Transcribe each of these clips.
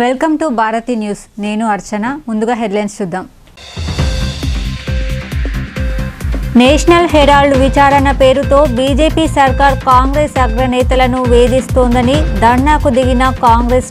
Welcome to Bharati news. నేను అర్చన. ముందుగా headlines చూద్దాం. నేషనల్ హెరాల్డ్ విచారణ పేరుతో బీజేపీ సర్కార్ కాంగ్రెస్ అగ్రనేతలను వేధిస్తోందని ధర్నాకు దిగిన కాంగ్రెస్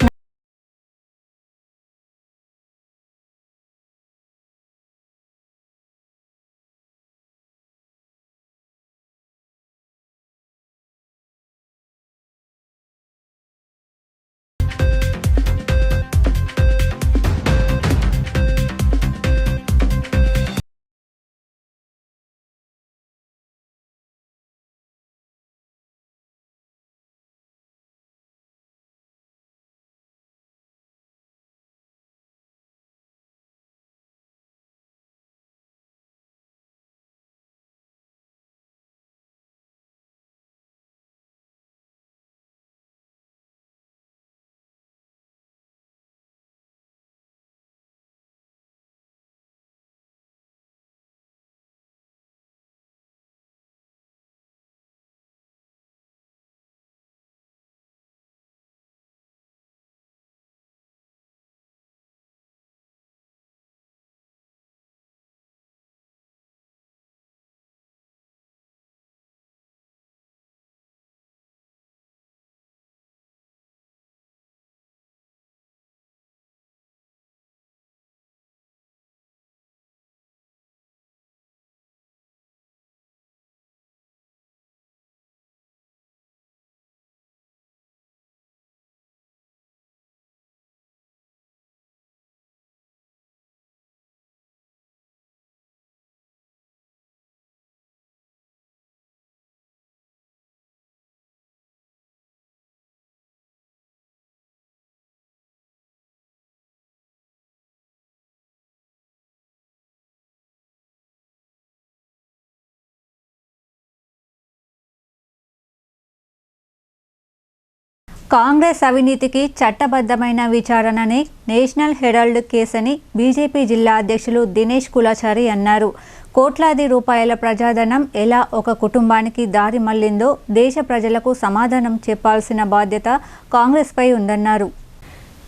కాంగ్రెస్ అవినీతికి చట్టబద్ధమైన విచారణనే నేషనల్ హెరాల్డ్ కేసని బీజేపీ జిల్లా అధ్యక్షులు దినేష్ కులాచారి అన్నారు. కోట్లాది రూపాయల ప్రజాధనం ఎలా ఒక కుటుంబానికి దారి మళ్లిందో దేశ ప్రజలకు సమాధానం చెప్పాల్సిన బాధ్యత కాంగ్రెస్పై ఉందన్నారు.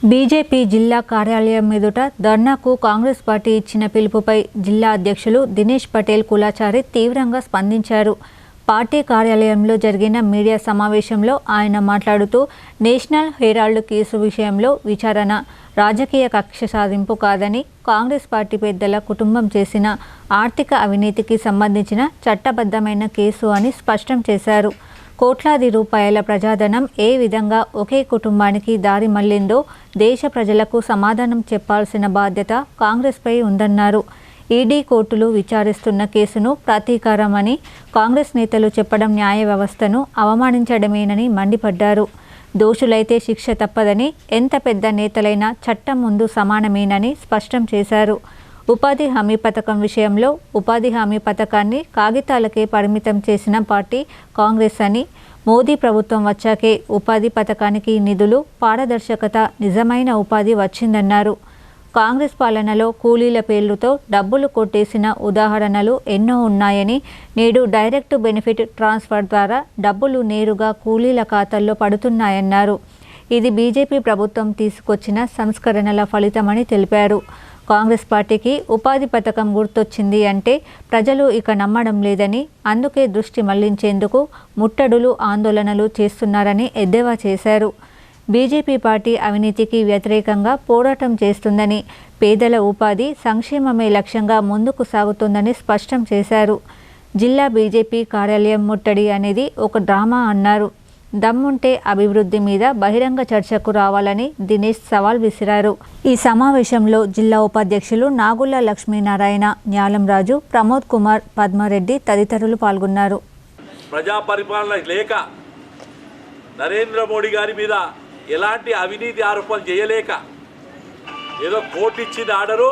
బీజేపీ జిల్లా కార్యాలయం ఎదుట ధర్నాకు కాంగ్రెస్ పార్టీ ఇచ్చిన పిలుపుపై జిల్లా అధ్యక్షులు దినేష్ పటేల్ కులాచారి తీవ్రంగా స్పందించారు. పార్టీ కార్యాలయంలో జరిగిన మీడియా సమావేశంలో ఆయన మాట్లాడుతూ నేషనల్ హెరాల్డ్ కేసు విషయంలో విచారణ రాజకీయ కక్ష సాధింపు కాదని, కాంగ్రెస్ పార్టీ పెద్దల కుటుంబం చేసిన ఆర్థిక అవినీతికి సంబంధించిన చట్టబద్ధమైన కేసు అని స్పష్టం చేశారు. కోట్లాది రూపాయల ప్రజాధనం ఏ విధంగా ఒకే కుటుంబానికి దారి మళ్లిందో దేశ ప్రజలకు సమాధానం చెప్పాల్సిన బాధ్యత కాంగ్రెస్పై ఉందన్నారు. ఈడీ కోర్టులు విచారిస్తున్న కేసును ప్రతీకారమని కాంగ్రెస్ నేతలు చెప్పడం న్యాయ వ్యవస్థను అవమానించడమేనని మండిపడ్డారు. దోషులైతే శిక్ష తప్పదని, ఎంత పెద్ద నేతలైనా చట్టం ముందు సమానమేనని స్పష్టం చేశారు. ఉపాధి హామీ పథకం విషయంలో ఉపాధి హామీ పథకాన్ని కాగితాలకే పరిమితం చేసిన పార్టీ కాంగ్రెస్ అని, మోదీ ప్రభుత్వం వచ్చాకే ఉపాధి పథకానికి నిధులు, పారదర్శకత, నిజమైన ఉపాధి వచ్చిందన్నారు. కాంగ్రెస్ పాలనలో కూలీల పేర్లతో డబ్బులు కొట్టేసిన ఉదాహరణలు ఎన్నో ఉన్నాయని, నేడు డైరెక్ట్ బెనిఫిట్ ట్రాన్స్ఫర్ ద్వారా డబ్బులు నేరుగా కూలీల ఖాతాల్లో పడుతున్నాయన్నారు. ఇది బీజేపీ ప్రభుత్వం తీసుకొచ్చిన సంస్కరణల ఫలితమని తెలిపారు. కాంగ్రెస్ పార్టీకి ఉపాధి పథకం గుర్తొచ్చింది అంటే ప్రజలు ఇక నమ్మడం లేదని, అందుకే దృష్టి మళ్లించేందుకు ముట్టడులు, ఆందోళనలు చేస్తున్నారని ఎద్దేవా చేశారు. బీజేపీ పార్టీ అవినీతికి వ్యతిరేకంగా పోరాటం చేస్తుందని, పేదల ఉపాధి సంక్షేమమే లక్ష్యంగా ముందుకు సాగుతుందని స్పష్టం చేశారు. జిల్లా బీజేపీ కార్యాలయం ముట్టడి అనేది ఒక డ్రామా అన్నారు. దమ్ముంటే అభివృద్ధి మీద బహిరంగ చర్చకు రావాలని దినేష్ సవాల్ విసిరారు. ఈ సమావేశంలో జిల్లా ఉపాధ్యక్షులు నాగుళ్ల లక్ష్మీనారాయణ, న్యాలం రాజు, ప్రమోద్ కుమార్, పద్మారెడ్డి తదితరులు పాల్గొన్నారు. ప్రజా పరిపాలన లేక, నరేంద్ర మోడీ గారి మీద ఎలాంటి అవినీతి ఆరోపణలు చేయలేక, ఏదో కోర్టు ఇచ్చిన ఆర్డరు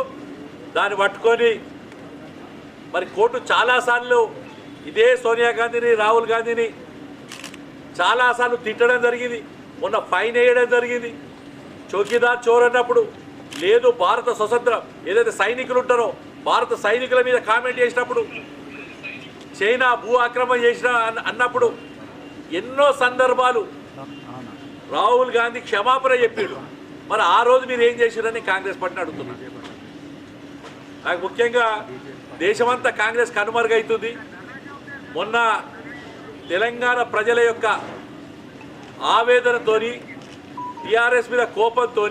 దాన్ని పట్టుకొని మరి కోర్టు చాలాసార్లు ఇదే సోనియా గాంధీని, రాహుల్ గాంధీని చాలాసార్లు తిట్టడం జరిగింది. మొన్న ఫైన్ వేయడం జరిగింది. చౌకీదార్ చోర్ అన్నప్పుడు లేదు, భారత స్వతంత్రం ఏదైతే సైనికులు ఉంటారో భారత సైనికుల మీద కామెంట్ చేసినప్పుడు, చైనా భూ ఆక్రమణ చేసిన అన్నప్పుడు ఎన్నో సందర్భాలు రాహుల్ గాంధీ క్షమాపణ చెప్పాడు. మరి ఆ రోజు మీరు ఏం చేశారని కాంగ్రెస్ పార్టీని అడుగుతున్నారు. నాకు ముఖ్యంగా దేశమంతా కాంగ్రెస్ కనుమరుగవుతుంది. మొన్న తెలంగాణ ప్రజల యొక్క ఆవేదనతోని టీఆర్ఎస్ మీద కోపంతో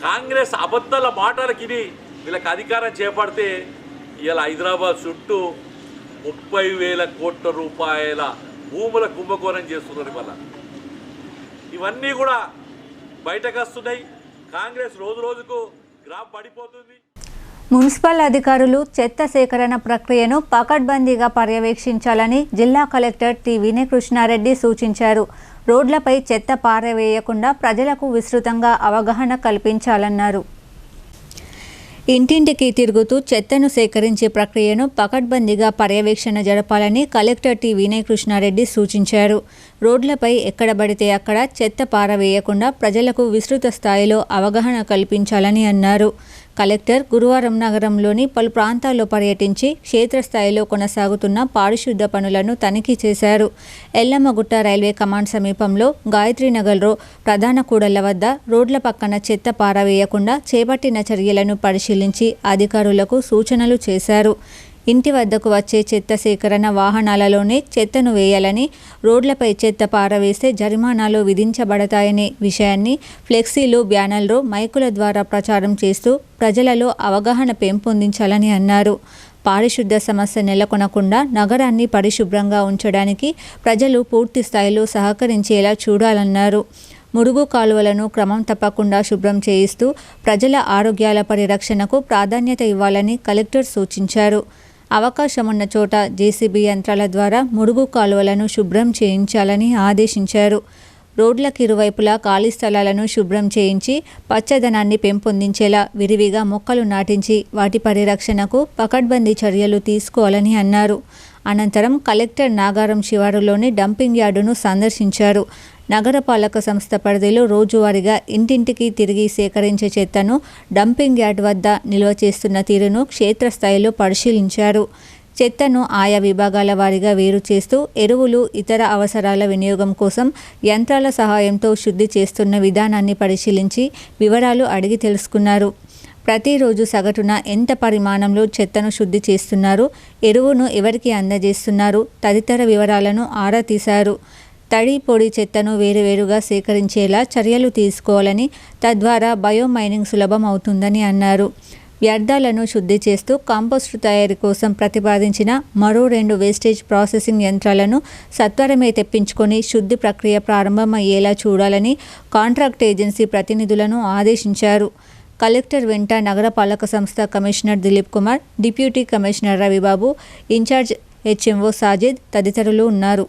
కాంగ్రెస్ అబద్ధాల మాటలకి వీళ్ళకి అధికారం చేపడితే ఇలా హైదరాబాద్ చుట్టూ 30,000 కోట్ల రూపాయల భూముల కుంభకోణం చేస్తున్నారు. వల్ల ఇవన్నీ కూడా బయటకు వస్తున్నాయి. కాంగ్రెస్ రోజు రోజుకు గ్రాఫ్ పడిపోతుంది. మున్సిపల్ అధికారులు చెత్త సేకరణ ప్రక్రియను పకడ్బందీగా పర్యవేక్షించాలని జిల్లా కలెక్టర్ టి వినయ్ కృష్ణారెడ్డి సూచించారు. రోడ్లపై చెత్త పారవేయకుండా ప్రజలకు విస్తృతంగా అవగాహన కల్పించాలన్నారు. ఇంటింటికి తిరుగుతూ చెత్తను సేకరించే ప్రక్రియను పకడ్బందీగా పర్యవేక్షణ జరపాలని కలెక్టర్ టి వినయ్ కృష్ణారెడ్డి సూచించారు. రోడ్లపై ఎక్కడ పడితే అక్కడ చెత్త పారవేయకుండా ప్రజలకు విస్తృత స్థాయిలో అవగాహన కల్పించాలని అన్నారు. కలెక్టర్ గురువారం నగరంలోని పలు ప్రాంతాల్లో పర్యటించి క్షేత్రస్థాయిలో కొనసాగుతున్న పారిశుద్ధ పనులను తనిఖీ చేశారు. ఎల్లమ్మగుట్ట రైల్వే కమాండ్ సమీపంలో గాయత్రీనగర్లో ప్రధాన కూడళ్ల వద్ద రోడ్ల పక్కన చెత్త పారవేయకుండా చేపట్టిన చర్యలను పరిశీలించి అధికారులకు సూచనలు చేశారు. ఇంటి వద్దకు వచ్చే చెత్త సేకరణ వాహనాలలోనే చెత్తను వేయాలని, రోడ్లపై చెత్త పారవేస్తే జరిమానాలు విధించబడతాయనే విషయాన్ని ఫ్లెక్సీలు, బ్యానర్లు, మైకుల ద్వారా ప్రచారం చేస్తూ ప్రజలలో అవగాహన పెంపొందించాలని అన్నారు. పారిశుద్ధ సమస్య నెలకొనకుండా నగరాన్ని పరిశుభ్రంగా ఉంచడానికి ప్రజలు పూర్తి స్థాయిలో సహకరించేలా చూడాలన్నారు. మురుగు కాలువలను క్రమం తప్పకుండా శుభ్రం చేయిస్తూ ప్రజల ఆరోగ్యాల పరిరక్షణకు ప్రాధాన్యత ఇవ్వాలని కలెక్టర్ సూచించారు. అవకాశమున్న చోట జేసీబీ యంత్రాల ద్వారా మురుగు కాలువలను శుభ్రం చేయించాలని ఆదేశించారు. రోడ్లకు ఇరువైపులా ఖాళీ స్థలాలను శుభ్రం చేయించి పచ్చదనాన్ని పెంపొందించేలా విరివిగా మొక్కలు నాటించి వాటి పరిరక్షణకు పకడ్బందీ చర్యలు తీసుకోవాలని అన్నారు. అనంతరం కలెక్టర్ నాగారం శివారులోని డంపింగ్ యార్డును సందర్శించారు. నగరపాలక సంస్థ పరిధిలో రోజువారీగా ఇంటింటికి తిరిగి సేకరించే చెత్తను డంపింగ్ యార్డ్ వద్ద నిల్వ చేస్తున్న తీరును క్షేత్రస్థాయిలో పరిశీలించారు. చెత్తను ఆయా విభాగాల వారీగా వేరు చేస్తూ ఎరువులు, ఇతర అవసరాల వినియోగం కోసం యంత్రాల సహాయంతో శుద్ధి చేస్తున్న విధానాన్ని పరిశీలించి వివరాలు అడిగి తెలుసుకున్నారు. ప్రతిరోజు సగటున ఎంత పరిమాణంలో చెత్తను శుద్ధి చేస్తున్నారు, ఎరువును ఎవరికి అందజేస్తున్నారు తదితర వివరాలను ఆరా తీశారు. తడి, పొడి చెత్తను వేరువేరుగా సేకరించేలా చర్యలు తీసుకోవాలని, తద్వారా బయోమైనింగ్ సులభం అవుతుందని అన్నారు. వ్యర్థాలను శుద్ధి చేస్తూ కాంపోస్టు తయారీ కోసం ప్రతిపాదించిన మరో 2 వేస్టేజ్ ప్రాసెసింగ్ యంత్రాలను సత్వరమే తెప్పించుకొని శుద్ధి ప్రక్రియ ప్రారంభమయ్యేలా చూడాలని కాంట్రాక్ట్ ఏజెన్సీ ప్రతినిధులను ఆదేశించారు. కలెక్టర్ వెంట నగరపాలక సంస్థ commissioner Dilip Kumar, deputy commissioner Ravibabu, incharge HMO Sajid తదితరులు ఉన్నారు.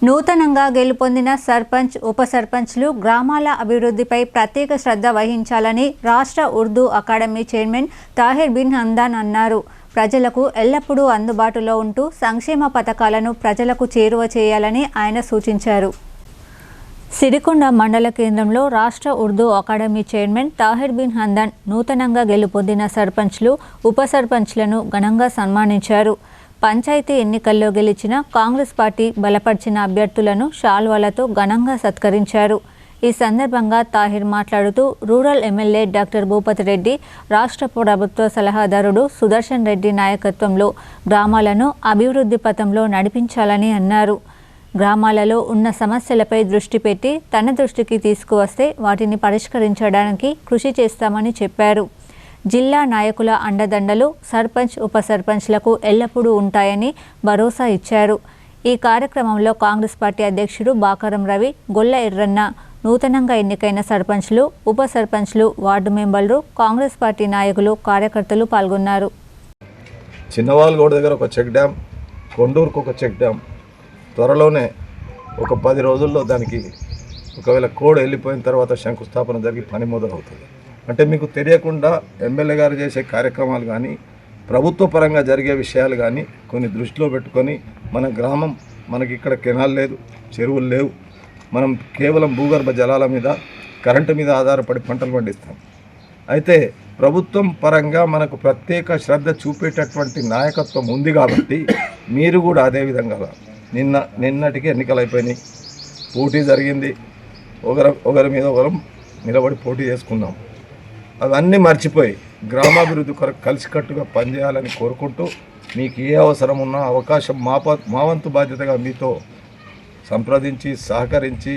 నూతనంగా గెలుపొందిన సర్పంచ్, ఉప సర్పంచ్లు గ్రామాల అభివృద్ధిపై ప్రత్యేక శ్రద్ధ వహించాలని రాష్ట్ర ఉర్దూ అకాడమీ చైర్మన్ తాహిర్ బిన్ హందాన్ అన్నారు. ప్రజలకు ఎల్లప్పుడూ అందుబాటులో ఉంటూ సంక్షేమ పథకాలను ప్రజలకు చేరువ చేయాలని ఆయన సూచించారు. సిరికొండ మండల కేంద్రంలో రాష్ట్ర ఉర్దూ అకాడమీ చైర్మన్ తాహిర్ బిన్ హందాన్ నూతనంగా గెలుపొందిన సర్పంచ్లు, ఉప సర్పంచ్లను ఘనంగా సన్మానించారు. పంచాయతీ ఎన్నికల్లో గెలిచిన కాంగ్రెస్ పార్టీ బలపరిచిన అభ్యర్థులను శాల్వాలతో ఘనంగా సత్కరించారు. ఈ సందర్భంగా తాహిర్ మాట్లాడుతూ rural MLA doctor Bhupathi Reddy, రాష్ట్ర ప్రభుత్వ సలహాదారుడు సుదర్శన్ రెడ్డి నాయకత్వంలో గ్రామాలను అభివృద్ధి పథంలో నడిపించాలని అన్నారు. గ్రామాలలో ఉన్న సమస్యలపై దృష్టి పెట్టి తన దృష్టికి తీసుకువస్తే వాటిని పరిష్కరించడానికి కృషి చేస్తామని చెప్పారు. జిల్లా నాయకుల అండదండలు సర్పంచ్, ఉప సర్పంచ్లకు ఎల్లప్పుడూ ఉంటాయని భరోసా ఇచ్చారు. ఈ కార్యక్రమంలో కాంగ్రెస్ పార్టీ అధ్యక్షుడు బాకారం రవి, గొల్ల ఎర్రన్న, నూతనంగా ఎన్నికైన సర్పంచ్లు, ఉప సర్పంచ్లు, వార్డు మెంబర్లు, కాంగ్రెస్ పార్టీ నాయకులు, కార్యకర్తలు పాల్గొన్నారు. చిన్నవాళ్ళగూడ దగ్గర ఒక చెక్ డ్యామ్, కొండూరుకు ఒక చెక్ డ్యామ్, త్వరలోనే ఒక 10 రోజుల్లో దానికి ఒకవేళ కోడ్ వెళ్ళిపోయిన తర్వాత శంకుస్థాపన జరిగి పని మొదలవుతుంది. అంటే మీకు తెలియకుండా ఎమ్మెల్యే గారు చేసే కార్యక్రమాలు కానీ, ప్రభుత్వ పరంగా జరిగే విషయాలు కానీ కొన్ని దృష్టిలో పెట్టుకొని మన గ్రామం, మనకి ఇక్కడ కెనాల్ లేదు, చెరువులు లేవు, మనం కేవలం భూగర్భ జలాల మీద, కరెంటు మీద ఆధారపడి పంటలు పండిస్తాం. అయితే ప్రభుత్వం పరంగా మనకు ప్రత్యేక శ్రద్ధ చూపేటటువంటి నాయకత్వం ఉంది కాబట్టి మీరు కూడా అదేవిధంగా నిన్నటికి ఎన్నికలు అయిపోయినాయి, పోటీ జరిగింది, ఒకరి మీద ఒకరు నిలబడి పోటీ చేసుకున్నాం. అవన్నీ మర్చిపోయి గ్రామాభివృద్ధి కొరకు కలిసికట్టుగా పనిచేయాలని కోరుకుంటూ మీకు ఏ అవసరం ఉన్నా అవకాశం మా వంతు బాధ్యతగా మీతో సంప్రదించి సహకరించి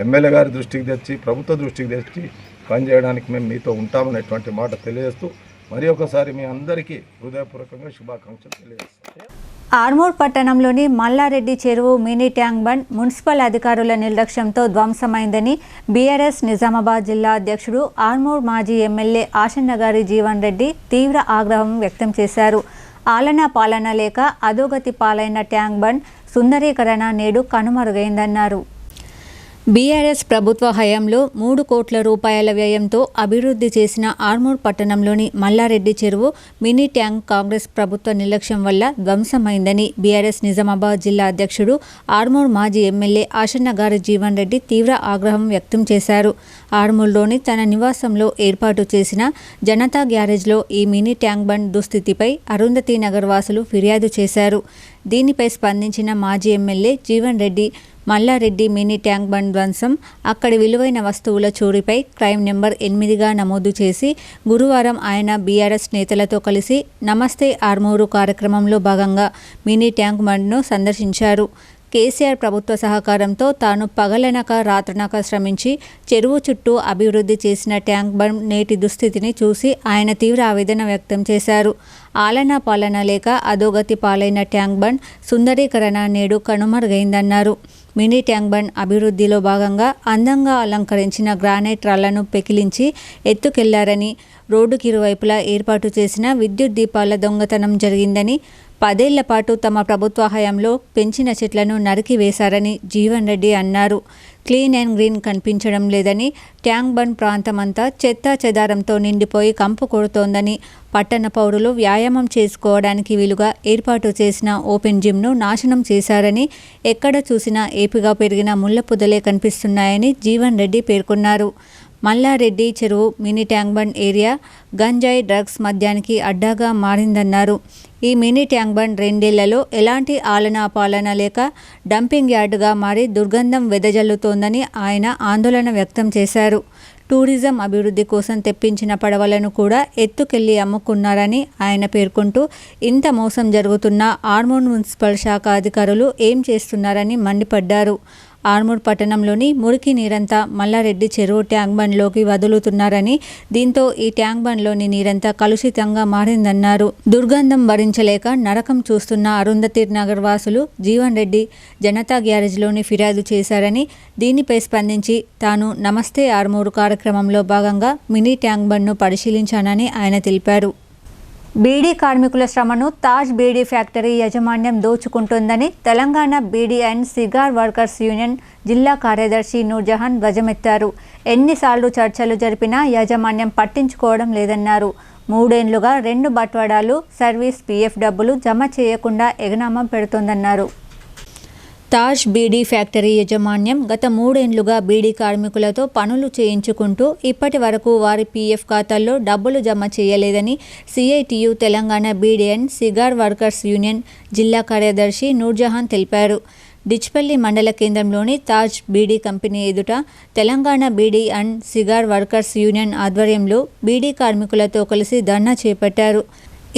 ఎమ్మెల్యే గారి దృష్టికి తెచ్చి ప్రభుత్వ దృష్టికి తెచ్చి పనిచేయడానికి మేము మీతో ఉంటామనేటువంటి మాట తెలియజేస్తూ మరి ఒకసారి మీ అందరికీ హృదయపూర్వకంగా శుభాకాంక్షలు తెలియజేస్తాను. ఆర్మూర్ పట్టణంలోని మల్లారెడ్డి చెరువు మినీ ట్యాంక్ బండ్ మున్సిపల్ అధికారుల నిర్లక్ష్యంతో ధ్వంసమైందని బీఆర్ఎస్ నిజామాబాద్ జిల్లా అధ్యక్షుడు ఆర్మూర్ మాజీ ఎమ్మెల్యే ఆశన్నగారి జీవన్ రెడ్డి తీవ్ర ఆగ్రహం వ్యక్తం చేశారు. ఆలనా పాలన లేక అధోగతి పాలైన ట్యాంక్ బండ్ సుందరీకరణ నేడు కనుమరుగైందన్నారు. బీఆర్ఎస్ ప్రభుత్వ హయాంలో 3 కోట్ల రూపాయల వ్యయంతో అభివృద్ధి చేసిన ఆర్మూర్ పట్టణంలోని మల్లారెడ్డి చెరువు మినీ ట్యాంక్ కాంగ్రెస్ ప్రభుత్వ నిర్లక్ష్యం వల్ల ధ్వంసమైందని బీఆర్ఎస్ నిజామాబాద్ జిల్లా అధ్యక్షుడు ఆర్మూర్ మాజీ ఎమ్మెల్యే ఆశన్నగారి జీవన్ రెడ్డి తీవ్ర ఆగ్రహం వ్యక్తం చేశారు. ఆర్మూర్లోని తన నివాసంలో ఏర్పాటు చేసిన జనతా గ్యారేజ్లో ఈ మినీ ట్యాంక్ బండ్ దుస్థితిపై అరుంధతి నగర్ వాసులు ఫిర్యాదు చేశారు. దీనిపై స్పందించిన మాజీ MLA Jeevan Reddy Mallareddy mini tank bund ధ్వంసం, అక్కడి విలువైన వస్తువుల చోరీపై క్రైమ్ నెంబర్ 8గా నమోదు చేసి గురువారం ఆయన బీఆర్ఎస్ నేతలతో కలిసి నమస్తే ఆర్మూరు కార్యక్రమంలో భాగంగా మినీ ట్యాంక్ బండ్ను సందర్శించారు. కేసీఆర్ ప్రభుత్వ సహకారంతో తాను పగలనక రాత్రనక శ్రమించి చెరువు చుట్టూ అభివృద్ధి చేసిన ట్యాంక్ బండ్ నేటి దుస్థితిని చూసి ఆయన తీవ్ర ఆవేదన వ్యక్తం చేశారు. ఆలనా పాలన లేక అధోగతి పాలైన ట్యాంక్ బండ్ సుందరీకరణ నేడు కనుమరుగైందన్నారు. మినీ ట్యాంక్ బండ్ అభివృద్ధిలో భాగంగా అందంగా అలంకరించిన గ్రానైట్ రాళ్లను పెకిలించి ఎత్తుకెళ్లారని, రోడ్డుకి ఇరువైపులా ఏర్పాటు చేసిన విద్యుత్ దీపాల దొంగతనం జరిగిందని, 10 ఏళ్ల పాటు తమ ప్రభుత్వ హయాంలో పెంచిన చెట్లను నరికి వేశారని జీవన్ రెడ్డి అన్నారు. క్లీన్ అండ్ గ్రీన్ కనిపించడం లేదని, ట్యాంక్ బండ్ ప్రాంతమంతా చెత్తా చెదారంతో నిండిపోయి కంపు కొడుతోందని, పట్టణ పౌరులు వ్యాయామం చేసుకోవడానికి వీలుగా ఏర్పాటు చేసిన ఓపెన్ జిమ్ను నాశనం చేశారని, ఎక్కడ చూసినా ఏపుగా పెరిగిన ముళ్ళ పొదలే కనిపిస్తున్నాయని జీవన్ రెడ్డి పేర్కొన్నారు. మల్లారెడ్డి చెరువు మినీ ట్యాంక్ బండ్ ఏరియా గంజాయి డ్రగ్స్ మద్యానికి అడ్డాగా మారిందన్నారు. ఈ మినీ ట్యాంక్ బండ్ 2 ఏళ్లలో ఎలాంటి ఆలనా పాలన లేక డంపింగ్ యార్డుగా మారి దుర్గంధం వెదజల్లుతోందని ఆయన ఆందోళన వ్యక్తం చేశారు. టూరిజం అభివృద్ధి కోసం తెప్పించిన పడవలను కూడా ఎత్తుకెళ్లి అమ్ముకున్నారని ఆయన పేర్కొంటూ, ఇంత మోసం జరుగుతున్న ఆర్మూర్ మున్సిపల్ శాఖ అధికారులు ఏం చేస్తున్నారని మండిపడ్డారు. ఆర్మూర్ పట్టణంలోని మురికి నీరంతా మల్లారెడ్డి చెరువు ట్యాంక్ బండ్లోకి వదులుతున్నారని, దీంతో ఈ ట్యాంక్ బండ్లోని నీరంతా కలుషితంగా మారిందన్నారు. దుర్గంధం భరించలేక నరకం చూస్తున్న అరుంధతి నగర్ వాసులు జీవన్ రెడ్డి జనతా గ్యారేజ్లోని ఫిర్యాదు చేశారని, దీనిపై స్పందించి తాను నమస్తే ఆర్మూరు కార్యక్రమంలో భాగంగా మినీ ట్యాంక్ బండ్ను పరిశీలించానని ఆయన తెలిపారు. బీడీ కార్మికుల శ్రమను తాజ్ బీడీ ఫ్యాక్టరీ యాజమాన్యం దోచుకుంటుందని Telangana beedi and cigar workers union జిల్లా కార్యదర్శి నూర్జహాన్ ధ్వజమెత్తారు. ఎన్నిసార్లు చర్చలు జరిపినా యాజమాన్యం పట్టించుకోవడం లేదన్నారు. 3 ఏళ్లుగా 2 బట్వాడాలు సర్వీస్ పీఎఫ్ డబ్బులు జమ చేయకుండా ఎగనామం పెడుతోందన్నారు. తాజ్ బీడీ ఫ్యాక్టరీ యాజమాన్యం గత 3 ఏళ్లుగా బీడీ కార్మికులతో పనులు చేయించుకుంటూ ఇప్పటి వరకు వారి పీఎఫ్ ఖాతాల్లో డబ్బులు జమ చేయలేదని CITU Telangana beedi and cigar workers union జిల్లా కార్యదర్శి నూర్జహాన్ తెలిపారు. డిచ్పల్లి మండల కేంద్రంలోని తాజ్ బీడీ కంపెనీ ఎదుట Telangana beedi and cigar workers union ఆధ్వర్యంలో బీడీ కార్మికులతో కలిసి ధర్నా చేపట్టారు.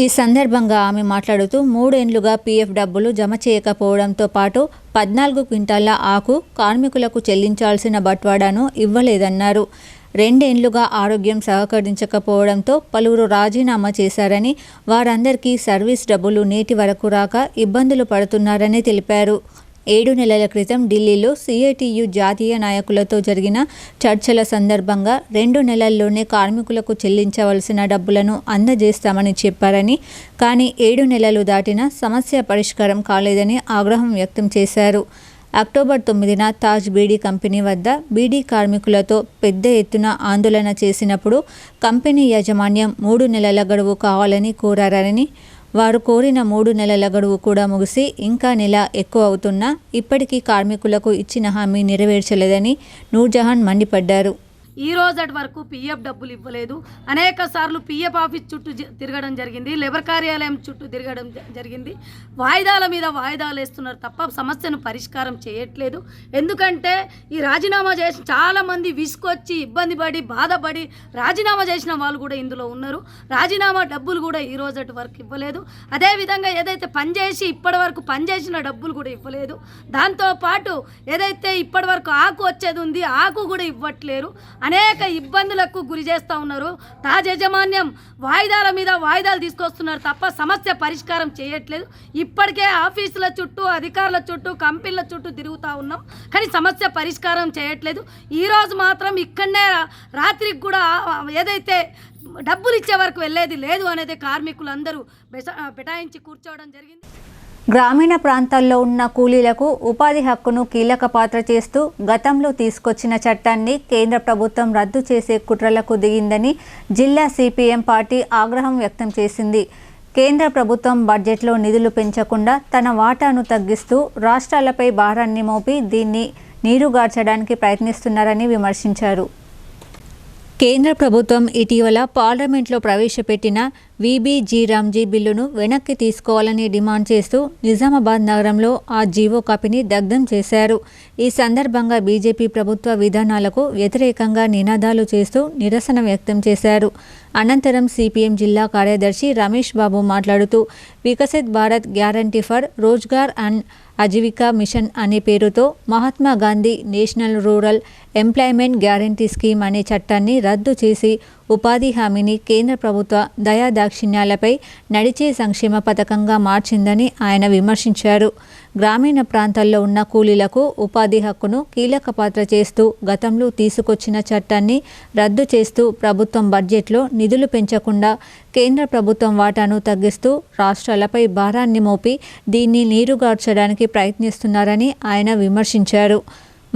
ఈ సందర్భంగా ఆమె మాట్లాడుతూ 3 ఏళ్లుగా పీఎఫ్ డబ్బులు జమ చేయకపోవడంతో పాటు 14 క్వింటాళ్ల ఆకు కార్మికులకు చెల్లించాల్సిన బట్వాడాను ఇవ్వలేదన్నారు. 2 ఏళ్లుగా ఆరోగ్యం సహకరించకపోవడంతో పలువురు రాజీనామా చేశారని, వారందరికీ సర్వీస్ డబ్బులు నేటి వరకు రాక ఇబ్బందులు పడుతున్నారని తెలిపారు. 7 నెలల క్రితం ఢిల్లీలో సిఐటియు జాతీయ నాయకులతో జరిగిన చర్చల సందర్భంగా 2 నెలల్లోనే కార్మికులకు చెల్లించవలసిన డబ్బులను అందజేస్తామని చెప్పారని, కానీ 7 నెలలు దాటినా సమస్య పరిష్కారం కాలేదని ఆగ్రహం వ్యక్తం చేశారు. అక్టోబర్ 9న తాజ్ బీడీ కంపెనీ వద్ద బీడీ కార్మికులతో పెద్ద ఎత్తున ఆందోళన చేసినప్పుడు కంపెనీ యాజమాన్యం 3 నెలల గడువు కావాలని కోరారని, వారు కోరిన 3 నెలల గడువు కూడా ముగిసి ఇంకా నెల ఎక్కువ అవుతున్నా ఇప్పటికీ కార్మికులకు ఇచ్చిన హామీ నెరవేర్చలేదని నూర్జహాన్ మండిపడ్డారు. ఈ రోజటి వరకు పిఎఫ్ డబ్బులు ఇవ్వలేదు. అనేక సార్లు పిఎఫ్ ఆఫీస్ చుట్టూ తిరగడం జరిగింది, లేబర్ కార్యాలయం చుట్టూ తిరగడం జరిగింది. వాయిదాల మీద వాయిదాలు వేస్తున్నారు తప్ప సమస్యను పరిష్కారం చేయట్లేదు. ఎందుకంటే ఈ రాజీనామా చేసి చాలామంది విసుకొచ్చి ఇబ్బంది పడి బాధపడి రాజీనామా చేసిన వాళ్ళు కూడా ఇందులో ఉన్నారు. రాజీనామా డబ్బులు కూడా ఈ రోజటి వరకు ఇవ్వలేదు. అదేవిధంగా ఏదైతే పనిచేసి ఇప్పటి వరకు పనిచేసిన డబ్బులు కూడా ఇవ్వలేదు. దాంతోపాటు ఏదైతే ఇప్పటి వరకు ఆకు వచ్చేది ఉంది ఆకు కూడా ఇవ్వట్లేరు. అనేక ఇబ్బందులకు గురి చేస్తూ ఉన్నారు. తాజ్ యాజమాన్యం వాయిదాల మీద వాయిదాలు తీసుకొస్తున్నారు తప్ప సమస్య పరిష్కారం చేయట్లేదు. ఇప్పటికే ఆఫీసుల చుట్టూ అధికారుల చుట్టూ కంపెనీల చుట్టూ తిరుగుతూ ఉన్నాం, కానీ సమస్య పరిష్కారం చేయట్లేదు. ఈరోజు మాత్రం ఇక్కడనే రాత్రికి కూడా ఏదైతే డబ్బులు ఇచ్చే వరకు వెళ్ళేది లేదు అనేది కార్మికులందరూ బెటాయించి కూర్చోవడం జరిగింది. గ్రామీణ ప్రాంతాల్లో ఉన్న కూలీలకు ఉపాధి హక్కును కీలక పాత్ర చేస్తూ గతంలో తీసుకొచ్చిన చట్టాన్ని కేంద్ర ప్రభుత్వం రద్దు చేసే కుట్రలకు దిగిందని జిల్లా సిపిఎం పార్టీ ఆగ్రహం వ్యక్తం చేసింది. కేంద్ర ప్రభుత్వం బడ్జెట్లో నిధులు పెంచకుండా తన వాటాను తగ్గిస్తూ రాష్ట్రాలపై భారాన్ని మోపి దీన్ని నీరుగార్చడానికి ప్రయత్నిస్తున్నారని విమర్శించారు. కేంద్ర ప్రభుత్వం ఇటీవల పార్లమెంట్లో ప్రవేశపెట్టిన వీబీజీ రామ్జీ బిల్లును వెనక్కి తీసుకోవాలని డిమాండ్ చేస్తూ నిజామాబాద్ నగరంలో ఆ జీవో కాపీని దగ్ధం చేశారు. ఈ సందర్భంగా బీజేపీ ప్రభుత్వ విధానాలకు వ్యతిరేకంగా నినాదాలు చేస్తూ నిరసన వ్యక్తం చేశారు. అనంతరం సిపిఎం జిల్లా కార్యదర్శి రమేష్ బాబు మాట్లాడుతూ Viksit Bharat guarantee for Rozgar and Ajeevika mission అనే పేరుతో Mahatma Gandhi national rural employment guarantee scheme అనే చట్టాన్ని రద్దు చేసి ఉపాధి హామీని కేంద్ర ప్రభుత్వ దయాదాక్షిణ్యాలపై నడిచే సంక్షేమ పథకంగా మార్చిందని ఆయన విమర్శించారు. గ్రామీణ ప్రాంతాల్లో ఉన్న కూలీలకు ఉపాధి హక్కును కీలక పాత్ర చేస్తూ గతంలో తీసుకొచ్చిన చట్టాన్ని రద్దు చేస్తూ ప్రభుత్వం బడ్జెట్లో నిధులు పెంచకుండా కేంద్ర ప్రభుత్వం వాటాను తగ్గిస్తూ రాష్ట్రాలపై భారాన్ని మోపి దీన్ని నీరుగార్చడానికి ప్రయత్నిస్తున్నారని ఆయన విమర్శించారు.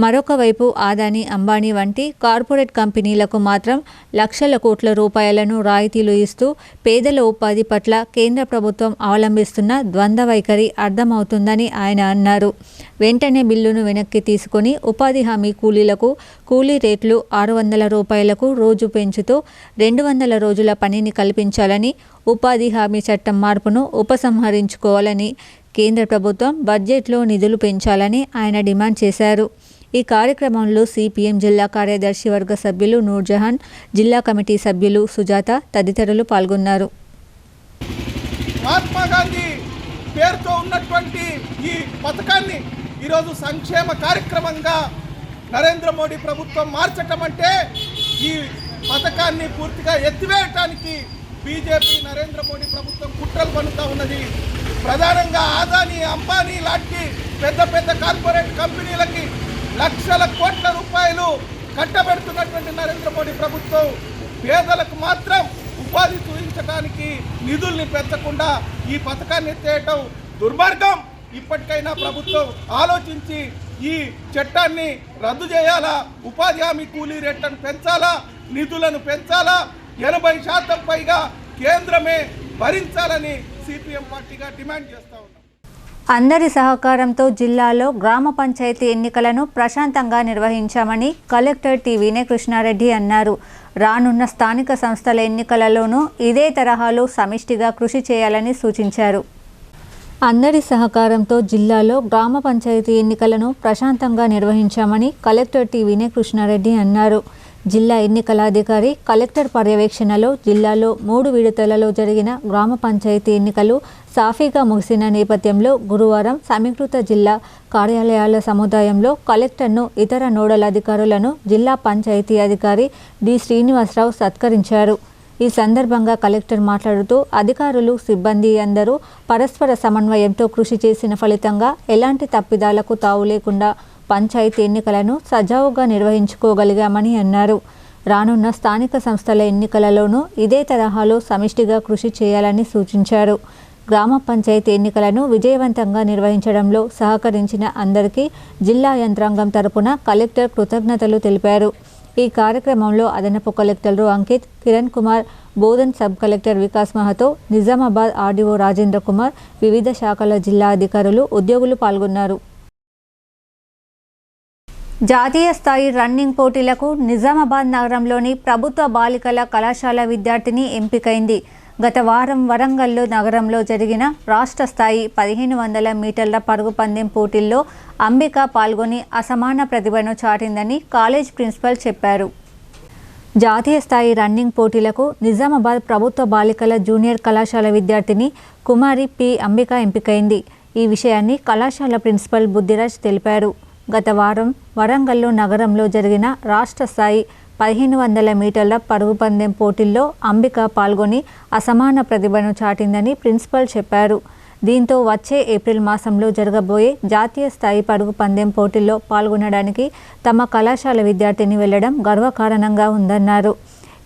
మరొక వైపు అదానీ, అంబానీ వంటి కార్పొరేట్ కంపెనీలకు మాత్రం లక్షల కోట్ల రూపాయలను రాయితీలు ఇస్తూ పేదల ఉపాధి పట్ల కేంద్ర ప్రభుత్వం అవలంబిస్తున్న ద్వంద్వ వైఖరి అర్థమవుతుందని ఆయన అన్నారు. వెంటనే బిల్లును వెనక్కి తీసుకొని ఉపాధి హామీ కూలీలకు కూలీ రేట్లు 600 రూపాయలకు రోజు పెంచుతూ 200 రోజుల పనిని కల్పించాలని, ఉపాధి హామీ చట్టం మార్పును ఉపసంహరించుకోవాలని, కేంద్ర ప్రభుత్వం బడ్జెట్లో నిధులు పెంచాలని ఆయన డిమాండ్ చేశారు. ఈ కార్యక్రమంలో సిపిఎం జిల్లా కార్యదర్శి వర్గ సభ్యులు నూర్జహాన్, జిల్లా కమిటీ సభ్యులు సుజాత తదితరులు పాల్గొన్నారు. మహాత్మా గాంధీ పేరుతో ఉన్నటువంటి ఈ పథకాన్ని ఈరోజు సంక్షేమ కార్యక్రమంగా నరేంద్ర మోడీ ప్రభుత్వం మార్చటం అంటే ఈ పథకాన్ని పూర్తిగా ఎత్తివేయటానికి బీజేపీ నరేంద్ర మోడీ ప్రభుత్వం కుట్రలు పన్నుతూ ఉన్నది. ప్రధానంగా అదానీ, అంబానీ లాంటి పెద్ద పెద్ద కార్పొరేట్ కంపెనీలకి లక్షల కోట్ల రూపాయలు కట్టబెడుతున్నటువంటి నరేంద్ర మోడీ ప్రభుత్వం పేదలకు మాత్రం ఉపాధి చూపించడానికి నిధుల్ని పెంచకుండా ఈ పథకాన్ని ఎత్తేయటం దుర్మార్గం. ఇప్పటికైనా ప్రభుత్వం ఆలోచించి ఈ చట్టాన్ని రద్దు చేయాలా, ఉపాధి హామీ కూలీ రేట్లను పెంచాలా, నిధులను పెంచాలా, 80% పైగా కేంద్రమే భరించాలని సిపిఎం పార్టీగా డిమాండ్ చేస్తా ఉన్నాం. అందరి సహకారంతో జిల్లాలో గ్రామ పంచాయతీ ఎన్నికలను ప్రశాంతంగా నిర్వహించామని కలెక్టర్ టి వినయ్ కృష్ణారెడ్డి అన్నారు. రానున్న స్థానిక సంస్థల ఎన్నికలలోనూ ఇదే తరహాలో సమిష్టిగా కృషి చేయాలని సూచించారు. అందరి సహకారంతో జిల్లాలో గ్రామ పంచాయతీ ఎన్నికలను ప్రశాంతంగా నిర్వహించామని కలెక్టర్ టి వినయ్ కృష్ణారెడ్డి అన్నారు. జిల్లా ఎన్నికల అధికారి కలెక్టర్ పర్యవేక్షణలో జిల్లాలో 3 విడతలలో జరిగిన గ్రామ పంచాయతీ ఎన్నికలు సాఫీగా ముగిసిన నేపథ్యంలో గురువారం సమీకృత జిల్లా కార్యాలయాల సముదాయంలో కలెక్టర్ను, ఇతర నోడల్ అధికారులను జిల్లా పంచాయతీ అధికారి డి శ్రీనివాసరావు సత్కరించారు. ఈ సందర్భంగా కలెక్టర్ మాట్లాడుతూ అధికారులు, సిబ్బంది అందరూ పరస్పర సమన్వయంతో కృషి చేసిన ఫలితంగా ఎలాంటి తప్పిదాలకు తావు లేకుండా పంచాయతీ ఎన్నికలను సజావుగా నిర్వహించుకోగలిగామని అన్నారు. రానున్న స్థానిక సంస్థల ఎన్నికలలోనూ ఇదే తరహాలో సమిష్టిగా కృషి చేయాలని సూచించారు. గ్రామ పంచాయతీ ఎన్నికలను విజయవంతంగా నిర్వహించడంలో సహకరించిన అందరికీ జిల్లా యంత్రాంగం తరపున కలెక్టర్ కృతజ్ఞతలు తెలిపారు. ఈ కార్యక్రమంలో అదనపు కలెక్టర్లు Ankit, Kiran Kumar, Bodhan sub collector Vikas Mahato, Nizamabad RDO Rajendra Kumar, వివిధ శాఖల జిల్లా అధికారులు, ఉద్యోగులు పాల్గొన్నారు. జాతీయ స్థాయి రన్నింగ్ పోటీలకు నిజామాబాద్ నగరంలోని ప్రభుత్వ బాలికల కళాశాల విద్యార్థిని ఎంపికైంది. గత వారం వరంగల్ నగరంలో జరిగిన రాష్ట్ర స్థాయి 1500 మీటర్ల పరుగు పందెం పోటీల్లో అంబిక పాల్గొని అసమాన ప్రతిభను చాటిందని కాలేజ్ ప్రిన్సిపల్ చెప్పారు. జాతీయ స్థాయి రన్నింగ్ పోటీలకు నిజామాబాద్ ప్రభుత్వ బాలికల జూనియర్ కళాశాల విద్యార్థిని కుమారి పి అంబిక ఎంపికైంది. ఈ విషయాన్ని కళాశాల ప్రిన్సిపల్ బుద్ధిరాజ్ తెలిపారు. గత వారం వరంగల్ నగరంలో జరిగిన రాష్ట్ర స్థాయి 1500 మీటర్ల పరుగు పందెం పోటీల్లో అంబిక పాల్గొని అసమాన ప్రతిభను చాటిందని ప్రిన్సిపల్ చెప్పారు. దీంతో వచ్చే ఏప్రిల్ మాసంలో జరగబోయే జాతీయ స్థాయి పరుగు పందెం పోటీల్లో పాల్గొనడానికి తమ కళాశాల విద్యార్థిని వెళ్లడం గర్వకారణంగా ఉందన్నారు.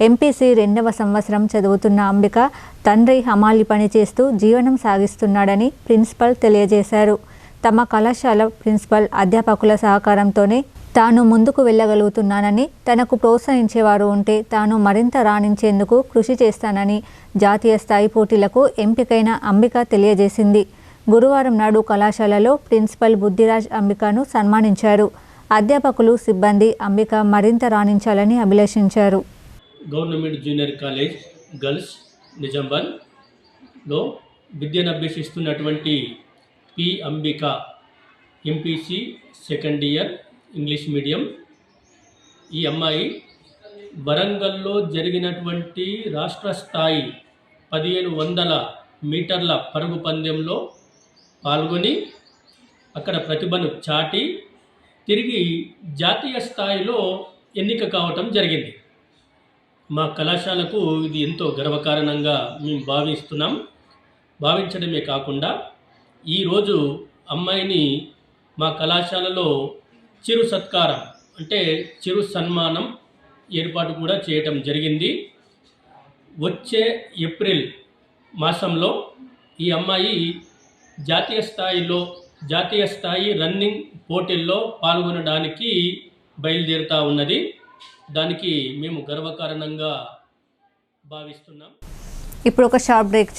ఎంపీసీ 2వ సంవత్సరం చదువుతున్న అంబిక తండ్రి హమాలి పని చేస్తూ జీవనం సాగిస్తున్నాడని ప్రిన్సిపల్ తెలియజేశారు. తమ కళాశాల ప్రిన్సిపల్ అధ్యాపకుల సహకారంతోనే తాను ముందుకు వెళ్ళగలుగుతున్నానని, తనకు ప్రోత్సహించేవారు ఉంటే తాను మరింత రాణించేందుకు కృషి చేస్తానని జాతీయ స్థాయి పోటీలకు ఎంపికైన అంబిక తెలియజేసింది. గురువారం నాడు కళాశాలలో ప్రిన్సిపల్ బుద్ధిరాజ్ అంబికను సన్మానించారు. అధ్యాపకులు, సిబ్బంది అంబిక మరింత రాణించాలని అభిలషించారు. గవర్నమెంట్ జూనియర్ కాలేజ్ గర్ల్స్ నిజామాబాద్లో విద్యను అభ్యసిస్తున్నటువంటి P Ambika MPC second year English medium. ఈ అమ్మాయి వరంగల్లో జరిగినటువంటి రాష్ట్ర స్థాయి 1500 మీటర్ల పరుగు పందెంలో పాల్గొని అక్కడ ప్రతిభను చాటి తిరిగి జాతీయ స్థాయిలో ఎన్నిక కావటం జరిగింది. మా కళాశాలకు ఇది ఎంతో గర్వకారణంగా మేము భావించడమే కాకుండా ఈరోజు అమ్మాయిని మా కళాశాలలో చిరు సత్కారం అంటే చిరు సన్మానం ఏర్పాటు కూడా చేయటం జరిగింది. వచ్చే ఏప్రిల్ మాసంలో ఈ అమ్మాయి జాతీయ స్థాయి రన్నింగ్ పోటీల్లో పాల్గొనడానికి బయలుదేరుతూ ఉన్నది. దానికి మేము గర్వకారణంగా భావిస్తున్నాం. ఇప్పుడు ఒక షార్ట్ బ్రేక్.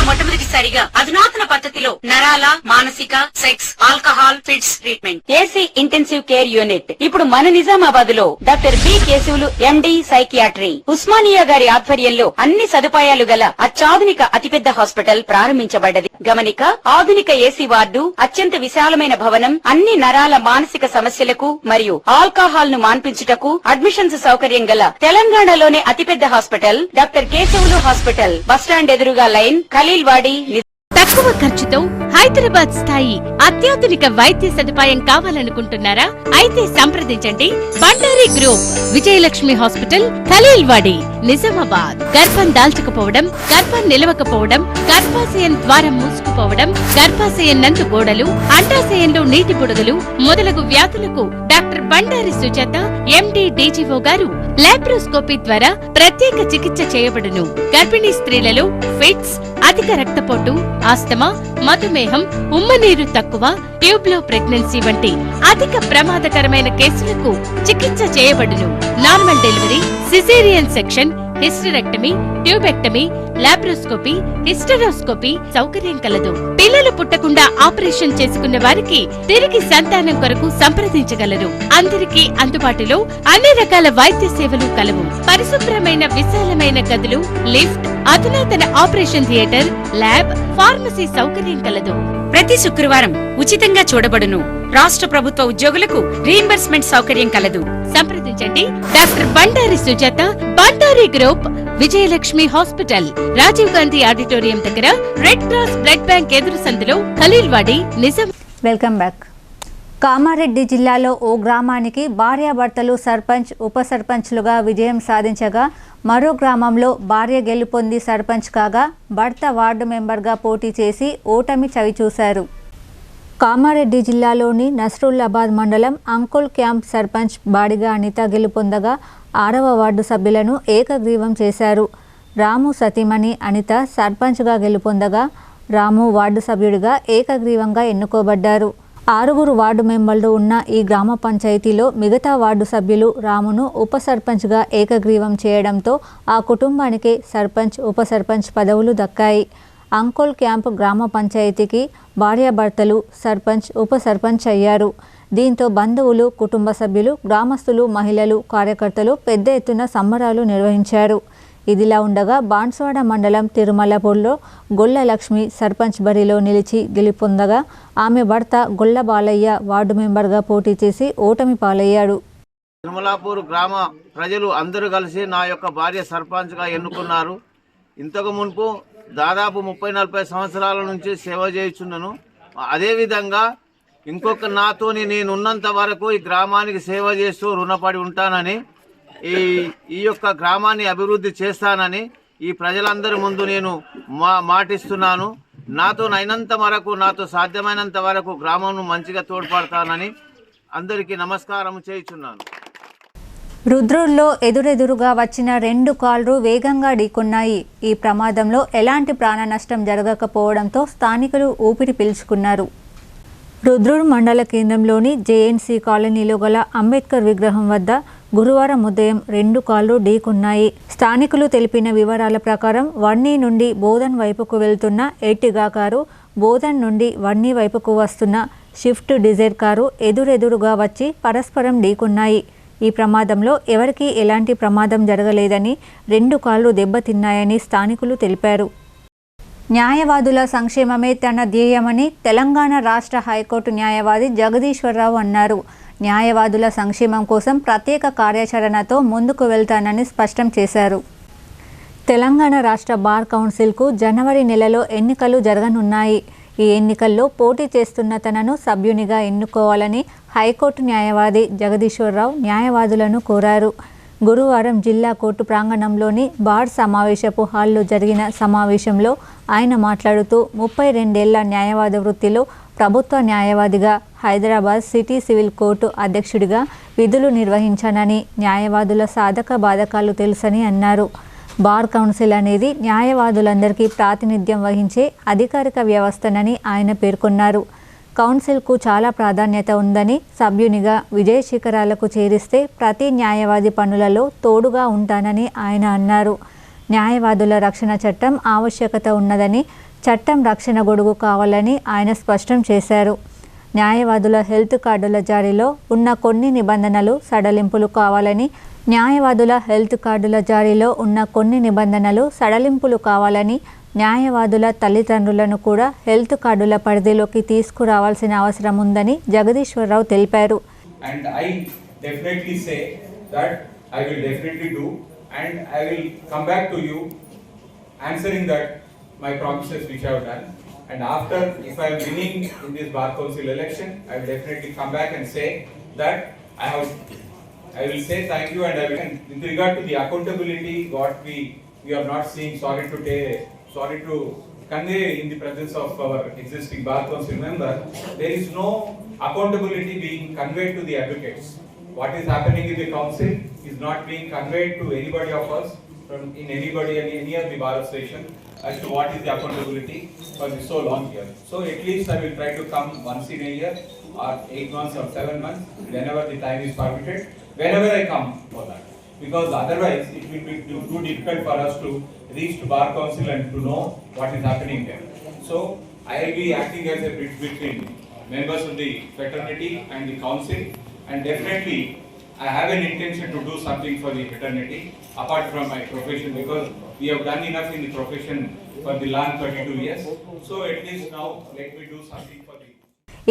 మొట్టమొదటిసారిగా అధునాతన పద్ధతిలో నరాల, మానసిక, sex, alcohol, fits treatment, AC intensive care unit ఇప్పుడు మన నిజామాబాద్ లో doctor B Keshavulu MD psychiatry Osmania గారి ఆధ్వర్యంలో అన్ని సదుపాయాలు గల అత్యాధునిక అతిపెద్ద హాస్పిటల్ ప్రారంభించబడ్డది. గమనిక, ఆధునిక ఏసీ వార్డు, అత్యంత విశాలమైన భవనం, అన్ని నరాల మానసిక సమస్యలకు మరియు ఆల్కహాల్ ను మాన్పించుటకు అడ్మిషన్స్ సౌకర్యం గల తెలంగాణలోనే అతిపెద్ద hospital doctor Keshavulu hospital, bus stand ఎదురుగా లైన్, ఖలీల్వాడి. తక్కువ ఖర్చుతో హైదరాబాద్ స్థాయి అత్యాధునిక వైద్య సదుపాయం కావాలనుకుంటున్నారా? అయితే సంప్రదించండి బండారి గ్రూప్, విజయలక్ష్మి హాస్పిటల్, ఖలీల్వాడి, నిజామాబాద్. గర్భం దాల్చకపోవడం, గర్భం నిలవకపోవడం, గర్భాశయం ద్వారం మూసుకుపోవడం, గర్భాశయం నందు గోడలు, అండాశయంలో నీటి బుడగలు మొదలగు వ్యాధులకు డాక్టర్ బండారి సుజాత ఎండి డీజీఓ గారు లాప్రోస్కోపీ ద్వారా ప్రత్యేక చికిత్స చేయబడును. గర్భిణీ స్త్రీలలో ఫిట్స్, అధిక రక్తపోటు, ఆస్తమా, మధుమేహం, ఉమ్మనీరు తక్కువ, ట్యూబ్లో ప్రెగ్నెన్సీ వంటి అధిక ప్రమాదకరమైన కేసులకు చికిత్స చేయబడును. Normal delivery, caesarean section, hysterectomy, tubectomy, laparoscopy, hysteroscopy సౌకర్యం కలదు. పిల్లలు పుట్టకుండా ఆపరేషన్ చేసుకున్న వారికి తిరిగి సంతానం కొరకు సంప్రదించగలరు. అందరికీ అందుబాటులో అన్ని రకాల వైద్య సేవలు కలవు. పరిశుభ్రమైన విశాలమైన గదులు, లిఫ్ట్, అధునాతన ఆపరేషన్ థియేటర్, ల్యాబ్, ఫార్మసీ సౌకర్యం కలదు. ప్రతి శుక్రవారం ఉచితంగా చూడబడును. రాష్ట్ర ప్రభుత్వ ఉద్యోగులకు రీయింబర్స్మెంట్ సౌకర్యం కలదు. సంప్రదించండి doctor Bandari Sujatha, Bandari group, Vijayalakshmi hospital, Rajiv Gandhi auditorium దగ్గర, రెడ్ క్రాస్ బ్లడ్ బ్యాంక్ ఎదురు సందులో, ఖలీల్వాడి, నిజాం. Welcome back. కామారెడ్డి జిల్లాలో ఓ గ్రామానికి భార్యాభర్తలు సర్పంచ్, ఉప సర్పంచ్లుగా విజయం సాధించగా మరో గ్రామంలో భార్య గెలుపొంది సర్పంచ్ కాగా భర్త వార్డు మెంబర్గా పోటీ చేసి ఓటమి చవిచూశారు. కామారెడ్డి జిల్లాలోని నస్రుల్లాబాద్ మండలం అంకుల్ క్యాంప్ సర్పంచ్ బాడిగా అనిత గెలుపొందగా 6వ వార్డు సభ్యులను ఏకగ్రీవం చేశారు. రాము సతీమణి అనిత సర్పంచ్గా గెలుపొందగా రాము వార్డు సభ్యుడిగా ఏకగ్రీవంగా ఎన్నుకోబడ్డారు. 6 వార్డు మెంబర్లు ఉన్న ఈ గ్రామ పంచాయతీలో మిగతా వార్డు సభ్యులు రామును ఉప సర్పంచ్గా ఏకగ్రీవం చేయడంతో ఆ కుటుంబానికి సర్పంచ్ ఉప సర్పంచ్ పదవులు దక్కాయి. అంకోల్ క్యాంపు గ్రామ పంచాయతీకి భార్యాభర్తలు సర్పంచ్ ఉప సర్పంచ్ అయ్యారు. దీంతో బంధువులు, కుటుంబ సభ్యులు, గ్రామస్తులు, మహిళలు, కార్యకర్తలు పెద్ద ఎత్తున సంబరాలు నిర్వహించారు. ఇదిలా ఉండగా బాన్స్వాడ మండలం తిరుమలపూర్లో గొల్ల లక్ష్మి సర్పంచ్ బరిలో నిలిచి గెలుపొందగా ఆమె భర్త గొల్ల బాలయ్య వార్డు మెంబర్గా పోటీ చేసి ఓటమి పాలయ్యాడు. తిరుమలాపూర్ గ్రామ ప్రజలు అందరూ కలిసి నా యొక్క భార్య సర్పంచ్గా ఎన్నుకున్నారు. ఇంతకు మునుపు దాదాపు 30-40 సంవత్సరాల నుంచి సేవ చేయుచున్నాను. అదేవిధంగా ఇంకొక నాతోని నేను ఉన్నంత వరకు ఈ గ్రామానికి సేవ చేస్తూ రుణపడి ఉంటానని, ఈ యొక్క గ్రామాన్ని అభివృద్ధి చేస్తానని ఈ ప్రజలందరి ముందు నేను మాటిస్తున్నాను. నాతో అయినంత వరకు, నాతో సాధ్యమైనంత వరకు గ్రామంను మంచిగా తోడ్పడతానని అందరికీ నమస్కారం చేయుచున్నాను. రుద్రూర్లో ఎదురెదురుగా వచ్చిన 2 కార్లు వేగంగా ఢీకొన్నాయి. ఈ ప్రమాదంలో ఎలాంటి ప్రాణ నష్టం జరగకపోవడంతో స్థానికులు ఊపిరి పీల్చుకున్నారు. రుద్రూర్ మండల కేంద్రంలోని జేఎన్సీ కాలనీలో గల అంబేద్కర్ విగ్రహం వద్ద గురువారం ఉదయం 2 కార్లు ఢీకొన్నాయి. స్థానికులు తెలిపిన వివరాల ప్రకారం వర్ణి నుండి బోధన్ వైపుకు వెళ్తున్న ఎర్టిగా కారు, బోధన్ నుండి వర్ణి వైపుకు వస్తున్న షిఫ్ట్ డిజైర్ కారు ఎదురెదురుగా వచ్చి పరస్పరం ఢీకొన్నాయి. ఈ ప్రమాదంలో ఎవరికీ ఎలాంటి ప్రమాదం జరగలేదని, 2 కార్లు దెబ్బతిన్నాయని స్థానికులు తెలిపారు. న్యాయవాదుల సంక్షేమమే తన ధ్యేయమని తెలంగాణ రాష్ట్ర హైకోర్టు న్యాయవాది జగదీశ్వరరావు అన్నారు. న్యాయవాదుల సంక్షేమం కోసం ప్రత్యేక కార్యాచరణతో ముందుకు వెళ్తానని స్పష్టం చేశారు. తెలంగాణ రాష్ట్ర బార్ కౌన్సిల్కు జనవరి నెలలో ఎన్నికలు జరగనున్నాయి. ఈ ఎన్నికల్లో పోటీ చేస్తున్న తనను సభ్యునిగా ఎన్నుకోవాలని హైకోర్టు న్యాయవాది జగదీశ్వరరావు న్యాయవాదులను కోరారు. గురువారం జిల్లా కోర్టు ప్రాంగణంలోని బార్ సమావేశపు హాల్లో జరిగిన సమావేశంలో ఆయన మాట్లాడుతూ 32 ఏళ్ల న్యాయవాద వృత్తిలో ప్రభుత్వ న్యాయవాదిగా హైదరాబాద్ సిటీ సివిల్ కోర్టు అధ్యక్షుడిగా విధులు నిర్వహించానని, న్యాయవాదుల సాధక బాధకాలు తెలుసని అన్నారు. బార్ కౌన్సిల్ అనేది న్యాయవాదులందరికీ ప్రాతినిధ్యం వహించే అధికారిక వ్యవస్థనని ఆయన పేర్కొన్నారు. కౌన్సిల్కు చాలా ప్రాధాన్యత ఉందని, సభ్యునిగా విజయ శిఖరాలకు చేరిస్తే ప్రతి న్యాయవాది పనులలో తోడుగా ఉంటానని ఆయన అన్నారు. న్యాయవాదుల రక్షణ చట్టం ఆవశ్యకత ఉన్నదని, చట్టం రక్షణ గొడుగు కావాలని ఆయన స్పష్టం చేశారు. న్యాయవాదుల హెల్త్ కార్డుల జారీలో ఉన్న కొన్ని నిబంధనలు సడలింపులు కావాలని, న్యాయవాదుల హెల్త్ కార్డుల జారీలో ఉన్న కొన్ని నిబంధనలు సడలింపులు కావాలని, న్యాయవాదుల తల్లిదండ్రులను కూడా హెల్త్ కార్డుల పరిధిలోకి తీసుకురావాల్సిన అవసరం ఉందని జగదీశ్వరరావు తెలిపారు. And I definitely say that I will definitely do, and I will come back to you answering that my promises which I have done. And after, if I am winning in this Bar Council election, I will definitely come back and say that I will say thank you, and I will. And with regard to the accountability, what we are not seeing, sorry to convey in the presence of our existing Bar Council member, there is no accountability being conveyed to the advocates. What is happening in the council is not being conveyed to anybody of us, any of the bar association, as to what is the accountability for so long here. So at least I will try to come once in a year, or 8 months or 7 months, whenever the time is permitted, whenever I come for that. Because otherwise it will be too difficult for us to reach to Bar Council and to know what is happening there. So I will be acting as a bridge between members of the fraternity and the council, and definitely I have an intention to do something for the fraternity apart from my profession, because we have done enough in the profession for the last 32 years. So at least now let me do something for the.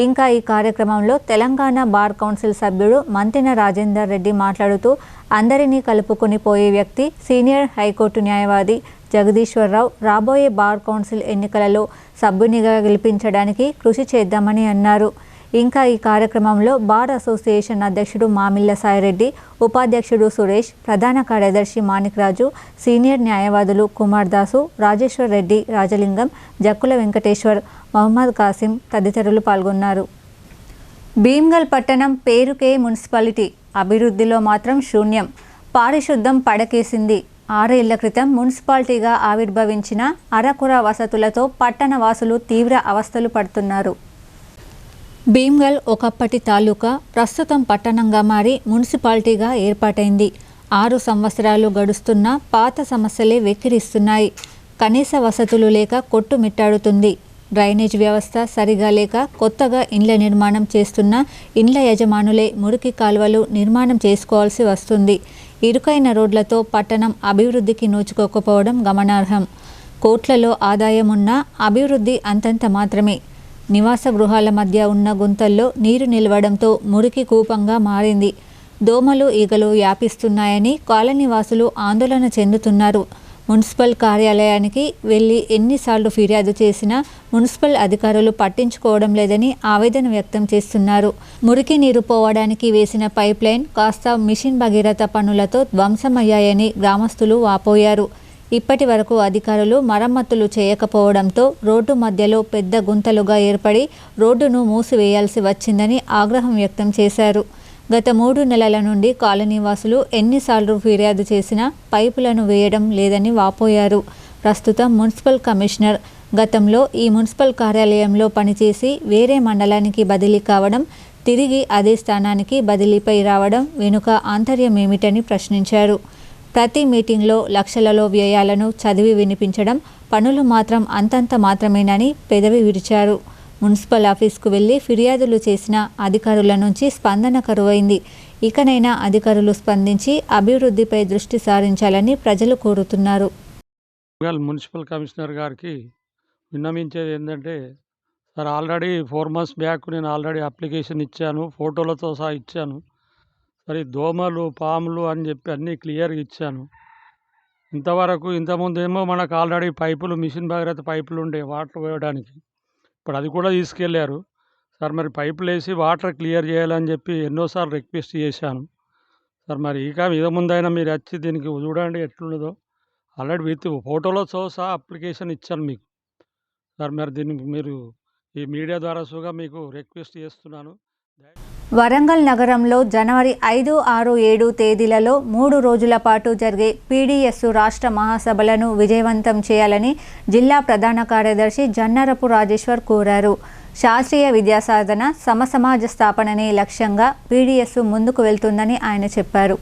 ఇంకా ఈ కార్యక్రమంలో Telangana bar council సభ్యుడు మంతెన రాజేందర్ రెడ్డి మాట్లాడుతూ అందరినీ కలుపుకొని పోయే వ్యక్తి senior high court న్యాయవాది జగదీశ్వరరావు రాబోయే బార్ కౌన్సిల్ ఎన్నికలలో సభ్యునిగా గెలిపించడానికి కృషి చేద్దామని అన్నారు. ఇంకా ఈ కార్యక్రమంలో బార్ అసోసియేషన్ అధ్యక్షుడు మామిళ్ళ సాయిరెడ్డి, ఉపాధ్యక్షుడు సురేష్, ప్రధాన కార్యదర్శి మాణిక్రాజు, సీనియర్ న్యాయవాదులు కుమార్ దాసు, రాజేశ్వర్ రెడ్డి, రాజలింగం, జక్కుల వెంకటేశ్వర్, మహమ్మద్ కాసిం తదితరులు పాల్గొన్నారు. భీమ్గల్ పట్టణం పేరుకే మున్సిపాలిటీ, అభివృద్ధిలో మాత్రం శూన్యం. పారిశుద్ధం పడకేసింది. 6 ఏళ్ల క్రితం మున్సిపాలిటీగా ఆవిర్భవించిన అరకుర వసతులతో పట్టణ వాసులు తీవ్ర అవస్థలు పడుతున్నారు. భీమ్గల్ ఒకప్పటి తాలూకా ప్రస్తుతం పట్టణంగా మారి మున్సిపాలిటీగా ఏర్పాటైంది. 6 సంవత్సరాలు గడుస్తున్నా పాత సమస్యలే వెక్కిరిస్తున్నాయి. కనీస వసతులు లేక కొట్టుమిట్టాడుతుంది. డ్రైనేజ్ వ్యవస్థ సరిగా లేక కొత్తగా ఇండ్ల నిర్మాణం చేస్తున్న ఇండ్ల యజమానులే మురికి కాలువలు నిర్మాణం చేసుకోవాల్సి వస్తుంది. ఇరుకైన రోడ్లతో పట్టణం అభివృద్ధికి నోచుకోకపోవడం గమనార్హం. కోట్లలో ఆదాయం ఉన్నా అభివృద్ధి అంతంత మాత్రమే. నివాస గృహాల మధ్య ఉన్న గుంతల్లో నీరు నిలవడంతో మురికి కూపంగా మారింది. దోమలు ఈగలు వ్యాపిస్తున్నాయని కాలనీవాసులు ఆందోళన చెందుతున్నారు. మున్సిపల్ కార్యాలయానికి వెళ్ళి ఎన్నిసార్లు ఫిర్యాదు చేసినా మున్సిపల్ అధికారులు పట్టించుకోవడం లేదని ఆవేదన వ్యక్తం చేస్తున్నారు. మురికి నీరు పోవడానికి వేసిన పైప్ లైన్ కాస్త మిషన్ భగీరథ పనులతో ధ్వంసమయ్యాయని గ్రామస్తులు వాపోయారు. ఇప్పటి వరకు అధికారులు మరమ్మతులు చేయకపోవడంతో రోడ్డు మధ్యలో పెద్ద గుంతలుగా ఏర్పడి రోడ్డును మూసివేయాల్సి వచ్చిందని ఆగ్రహం వ్యక్తం చేశారు. గత 3 నెలల నుండి కాలనీవాసులు ఎన్నిసార్లు ఫిర్యాదు చేసినా పైపులను వేయడం లేదని వాపోయారు. ప్రస్తుతం మున్సిపల్ కమిషనర్ గతంలో ఈ మున్సిపల్ కార్యాలయంలో పనిచేసి వేరే మండలానికి బదిలీ కావడం, తిరిగి అదే స్థానానికి బదిలీపై రావడం వెనుక ఆంతర్యం ఏమిటని ప్రశ్నించారు. ప్రతి మీటింగ్లో లక్షలలో వ్యయాలను చదివి వినిపించడం, పనులు మాత్రం అంతంత మాత్రమేనని పెదవి విరిచారు. మున్సిపల్ ఆఫీస్కు వెళ్లి ఫిర్యాదులు చేసిన అధికారుల నుంచి స్పందన కరువైంది. ఇకనైనా అధికారులు స్పందించి అభివృద్ధిపై దృష్టి సారించాలని ప్రజలు కోరుతున్నారు. మున్సిపల్ కమిషనర్ గారికి విన్నవించేది ఏంటంటే, సార్ ఆల్రెడీ 4 months బ్యాక్ నేను ఆల్రెడీ అప్లికేషన్ ఇచ్చాను, ఫోటోలతో సహా ఇచ్చాను. సరే దోమలు పాములు అని చెప్పి అన్నీ క్లియర్గా ఇచ్చాను. ఇంతకుముందు ఏమో మనకు ఆల్రెడీ పైపులు మిషన్ భగీరథ పైపులు ఉండే వాటర్ పోయడానికి, ఇప్పుడు అది కూడా తీసుకెళ్ళారు. సార్ మరి పైపులు వేసి వాటర్ క్లియర్ చేయాలని చెప్పి ఎన్నోసార్లు రిక్వెస్ట్ చేశాను. సార్ మరి ఇక ముందైనా మీరు వచ్చి దీనికి చూడండి ఎట్లున్నదో. ఆల్రెడీ విత్ ఫోటోలతో సహా అప్లికేషన్ ఇచ్చాను మీకు. సార్ మరి దీనికి మీరు ఈ మీడియా ద్వారా సుగా మీకు రిక్వెస్ట్ చేస్తున్నాను. వరంగల్ నగరంలో జనవరి 5, 6, 7 తేదీలలో 3 రోజుల పాటు జరిగే పీడీఎస్ రాష్ట్ర మహాసభలను విజయవంతం చేయాలని జిల్లా ప్రధాన కార్యదర్శి జన్నారపు రాజేశ్వర్ కోరారు. శాస్త్రీయ విద్యాసాధన సమసమాజ స్థాపననే లక్ష్యంగా పీడీఎస్ ముందుకు వెళ్తుందని ఆయన చెప్పారు.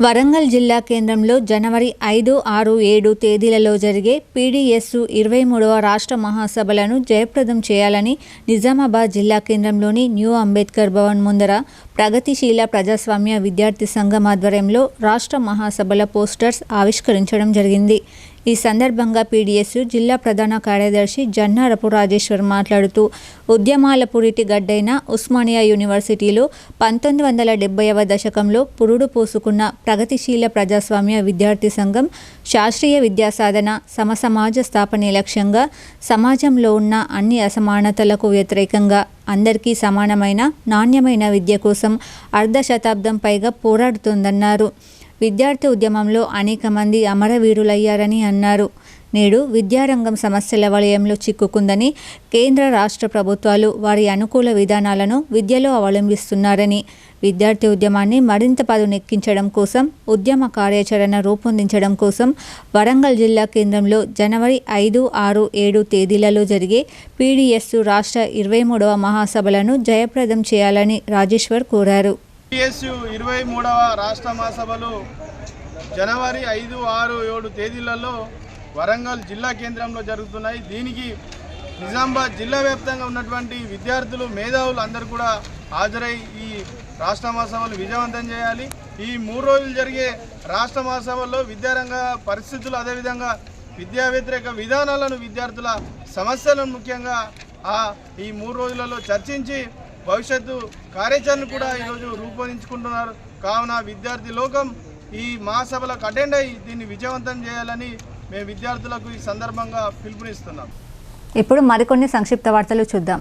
వరంగల్ జిల్లా కేంద్రంలో జనవరి 5, 6, 7 తేదీలలో జరిగే పీడీఎస్ 23వ రాష్ట్ర మహాసభలను జయప్రదం చేయాలని నిజామాబాద్ జిల్లా కేంద్రంలోని న్యూ అంబేద్కర్ భవన్ ముందర ప్రగతిశీల ప్రజాస్వామ్య విద్యార్థి సంఘం ఆధ్వర్యంలో రాష్ట్ర మహాసభల పోస్టర్స్ ఆవిష్కరించడం జరిగింది. ఈ సందర్భంగా పీడీఎస్ జిల్లా ప్రధాన కార్యదర్శి జన్నారపు రాజేశ్వర్ మాట్లాడుతూ, ఉద్యమాల పురిటి గడ్డైన ఉస్మానియా యూనివర్సిటీలో 1970వ దశకంలో పురుడు పోసుకున్న ప్రగతిశీల ప్రజాస్వామ్య విద్యార్థి సంఘం శాస్త్రీయ విద్యాసాధన సమసమాజ స్థాపనే లక్ష్యంగా సమాజంలో ఉన్న అన్ని అసమానతలకు వ్యతిరేకంగా అందరికీ సమానమైన నాణ్యమైన విద్య కోసం 1/2 శతాబ్దం పైగా పోరాడుతోందన్నారు. విద్యార్థి ఉద్యమంలో అనేక మంది అమరవీరులయ్యారని అన్నారు. నేడు విద్యారంగం సమస్యల వలయంలో చిక్కుకుందని, కేంద్ర రాష్ట్ర ప్రభుత్వాలు వారి అనుకూల విధానాలను విద్యలో అవలంబిస్తున్నారని, విద్యార్థి ఉద్యమాన్ని మరింత పదునెక్కించడం కోసం ఉద్యమ కార్యాచరణ రూపొందించడం కోసం వరంగల్ జిల్లా కేంద్రంలో జనవరి 5, 6, 7 తేదీలలో జరిగే పీడీఎస్ రాష్ట్ర 23వ మహాసభలను జయప్రదం చేయాలని రాజేశ్వర్ కోరారు. పీడీఎస్ 23వ రాష్ట్ర మహాసభలు జనవరి 5, 6, 7 తేదీలలో వరంగల్ జిల్లా కేంద్రంలో జరుగుతున్నాయి. దీనికి నిజామాబాద్ జిల్లా వ్యాప్తంగా ఉన్నటువంటి విద్యార్థులు, మేధావులు అందరూ కూడా హాజరై ఈ రాష్ట్ర మహాసభలు విజయవంతం చేయాలి. ఈ 3 రోజులు జరిగే రాష్ట్ర మహాసభల్లో విద్యారంగ పరిస్థితులు, అదేవిధంగా విద్యా వ్యతిరేక విధానాలను, విద్యార్థుల సమస్యలను ముఖ్యంగా ఈ 3 రోజులలో చర్చించి భవిష్యత్తు కార్యాచరణ కూడా ఈరోజు రూపొందించుకుంటున్నారు. కావున విద్యార్థి లోకం ఈ మహాసభలకు అటెండ్ అయ్యి దీన్ని విజయవంతం చేయాలని మేము విద్యార్థులకు ఈ సందర్భంగా పిలుపునిస్తున్నాం. ఇప్పుడు మరికొన్ని సంక్షిప్త వార్తలు చూద్దాం.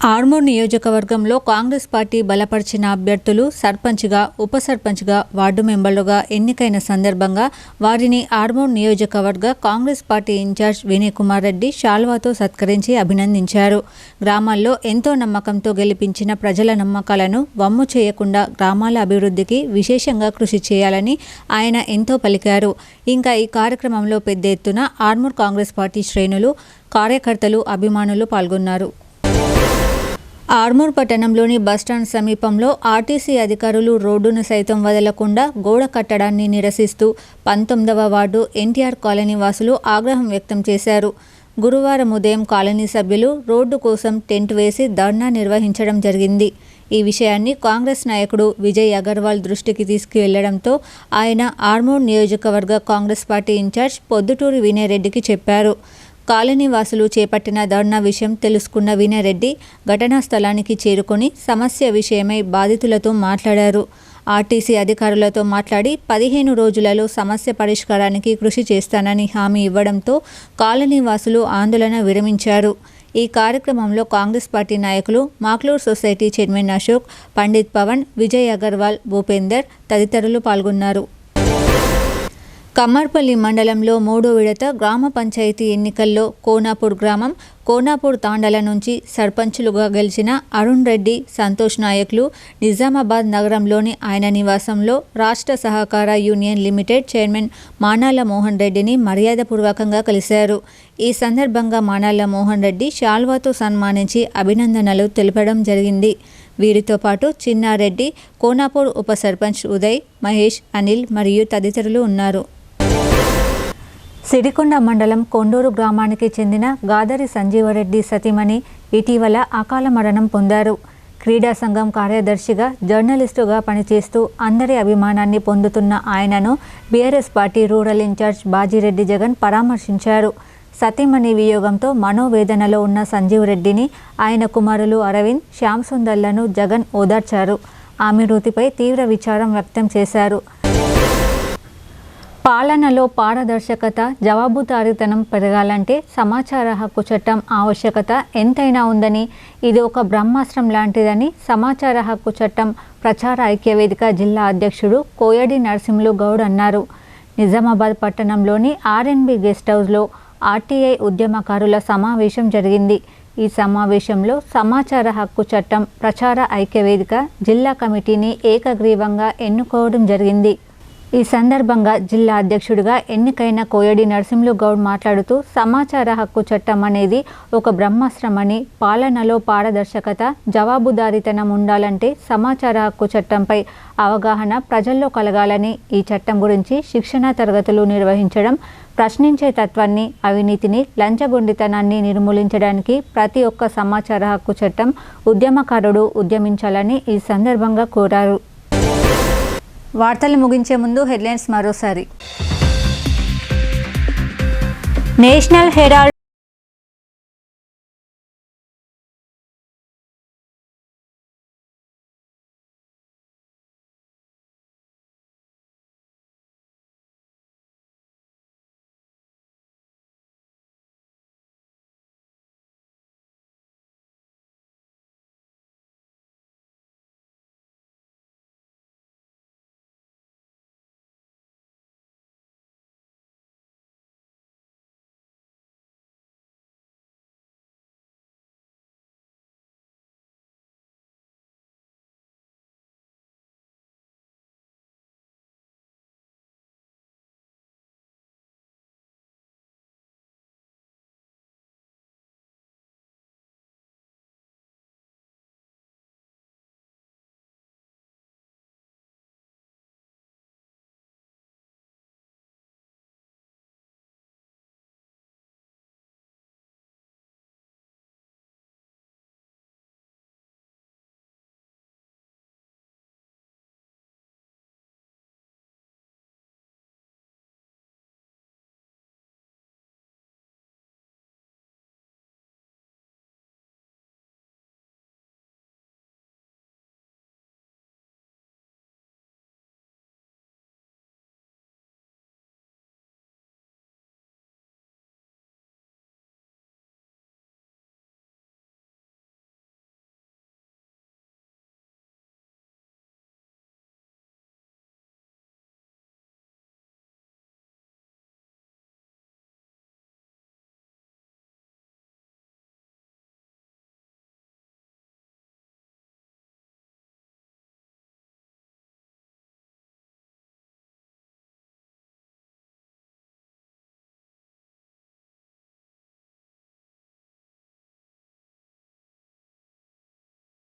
ఆర్మూర్ నియోజకవర్గంలో కాంగ్రెస్ పార్టీ బలపరిచిన అభ్యర్థులు సర్పంచ్గా, ఉప సర్పంచ్గా, వార్డు మెంబర్లుగా ఎన్నికైన సందర్భంగా వారిని ఆర్మూర్ నియోజకవర్గ కాంగ్రెస్ పార్టీ ఇన్ఛార్జ్ వినయ్ కుమార్ రెడ్డి శాల్వాతో సత్కరించి అభినందించారు. గ్రామాల్లో ఎంతో నమ్మకంతో గెలిపించిన ప్రజల నమ్మకాలను వమ్ము చేయకుండా గ్రామాల అభివృద్ధికి విశేషంగా కృషి చేయాలని ఆయన ఎంతో పలికారు. ఇంకా ఈ కార్యక్రమంలో పెద్ద ఎత్తున ఆర్మూర్ కాంగ్రెస్ పార్టీ శ్రేణులు, కార్యకర్తలు, అభిమానులు పాల్గొన్నారు. ఆర్మూర్ పట్టణంలోని బస్టాండ్ సమీపంలో ఆర్టీసీ అధికారులు రోడ్డును సైతం వదలకుండా గోడ కట్టడాన్ని నిరసిస్తూ 19వ వార్డు ఎన్టీఆర్ కాలనీ వాసులు ఆగ్రహం వ్యక్తం చేశారు. గురువారం ఉదయం కాలనీ సభ్యులు రోడ్డు కోసం టెంట్ వేసి ధర్నా నిర్వహించడం జరిగింది. ఈ విషయాన్ని కాంగ్రెస్ నాయకుడు విజయ్ అగర్వాల్ దృష్టికి తీసుకువెళ్లడంతో ఆయన ఆర్మూర్ నియోజకవర్గ కాంగ్రెస్ పార్టీ ఇన్ఛార్జ్ పొద్దుటూరి వినయ్ రెడ్డికి చెప్పారు. కాలనీ వాసులు చేపట్టిన ధర్నా విషయం తెలుసుకున్న వినయ్ రెడ్డి ఘటనా స్థలానికి చేరుకొని సమస్య విషయమై బాధితులతో మాట్లాడారు. ఆర్టీసీ అధికారులతో మాట్లాడి 15 రోజులలో సమస్య పరిష్కారానికి కృషి చేస్తానని హామీ ఇవ్వడంతో కాలనీ వాసులు ఆందోళన విరమించారు. ఈ కార్యక్రమంలో కాంగ్రెస్ పార్టీ నాయకులు, మాక్లూర్ సొసైటీ చైర్మన్ అశోక్, పండిత్ పవన్, విజయ్ అగర్వాల్, భూపేందర్ తదితరులు పాల్గొన్నారు. కమ్మర్పల్లి మండలంలో 3వ విడత గ్రామ పంచాయతీ ఎన్నికల్లో కోనాపూర్ గ్రామం, కోనాపూర్ తాండాల నుంచి సర్పంచులుగా గెలిచిన అరుణ్ రెడ్డి, సంతోష్ నాయక్లు నిజామాబాద్ నగరంలోని ఆయన నివాసంలో రాష్ట్ర సహకార union limited chairman Manala Mohan రెడ్డిని మర్యాదపూర్వకంగా కలిశారు. ఈ సందర్భంగా మానాల మోహన్ రెడ్డి శాల్వాతో సన్మానించి అభినందనలు తెలపడం జరిగింది. వీరితో పాటు చిన్నారెడ్డి, కోనాపూర్ ఉప సర్పంచ్ ఉదయ్, మహేష్, అనిల్ మరియు తదితరులు ఉన్నారు. సిరికొండ మండలం కొండూరు గ్రామానికి చెందిన గాదరి సంజీవరెడ్డి సతీమణి ఇటీవల అకాల మరణం పొందారు. క్రీడా సంఘం కార్యదర్శిగా, జర్నలిస్టుగా పనిచేస్తూ అందరి అభిమానాన్ని పొందుతున్న ఆయనను BRS party rural incharge Bajireddy Jagan పరామర్శించారు. సతీమణి వియోగంతో మనోవేదనలో ఉన్న సంజీవ్ రెడ్డిని ఆయన కుమారులు అరవింద్, శ్యామ్ సుందర్లను జగన్ ఓదార్చారు. ఆమె మృతిపై తీవ్ర విచారం వ్యక్తం చేశారు. పాలనలో పారదర్శకత, జవాబుదారీతనం పెరగాలంటే సమాచార హక్కు చట్టం ఆవశ్యకత ఎంతైనా ఉందని, ఇది ఒక బ్రహ్మాస్త్రం లాంటిదని సమాచార హక్కు చట్టం ప్రచార ఐక్యవేదిక జిల్లా అధ్యక్షుడు కోయడి నరసింహులు గౌడ్ అన్నారు. నిజామాబాద్ పట్టణంలోని ఆర్ఎన్బి గెస్ట్ హౌస్లో ఆర్టీఐ ఉద్యమకారుల సమావేశం జరిగింది. ఈ సమావేశంలో సమాచార హక్కు చట్టం ప్రచార ఐక్యవేదిక జిల్లా కమిటీని ఏకగ్రీవంగా ఎన్నుకోవడం జరిగింది. ఈ సందర్భంగా జిల్లా అధ్యక్షుడిగా ఎన్నికైన కోయడి నరసింహులు గౌడ్ మాట్లాడుతూ సమాచార హక్కు చట్టం అనేది ఒక బ్రహ్మాస్త్రమని, పాలనలో పారదర్శకత, జవాబుదారీతనం ఉండాలంటే సమాచార హక్కు చట్టంపై అవగాహన ప్రజల్లో కలగాలని, ఈ చట్టం గురించి శిక్షణా తరగతులు నిర్వహించడం, ప్రశ్నించే తత్వాన్ని, అవినీతిని, లంచగొండితనాన్ని నిర్మూలించడానికి ప్రతి ఒక్క సమాచార హక్కు చట్టం ఉద్యమకారుడు ఉద్యమించాలని ఈ సందర్భంగా కోరారు. వార్తలు ముగించే ముందు హెడ్లైన్స్ మరోసారి. నేషనల్ హెరాల్డ్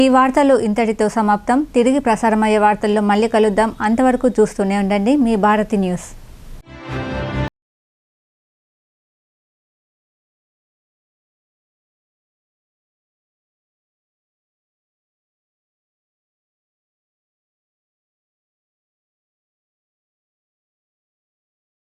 ఈ వార్తలు ఇంతటితో సమాప్తం. తిరిగి ప్రసారమయ్యే వార్తల్లో మళ్ళీ కలుద్దాం. అంతవరకు చూస్తూనే ఉండండి మీ భారతి న్యూస్.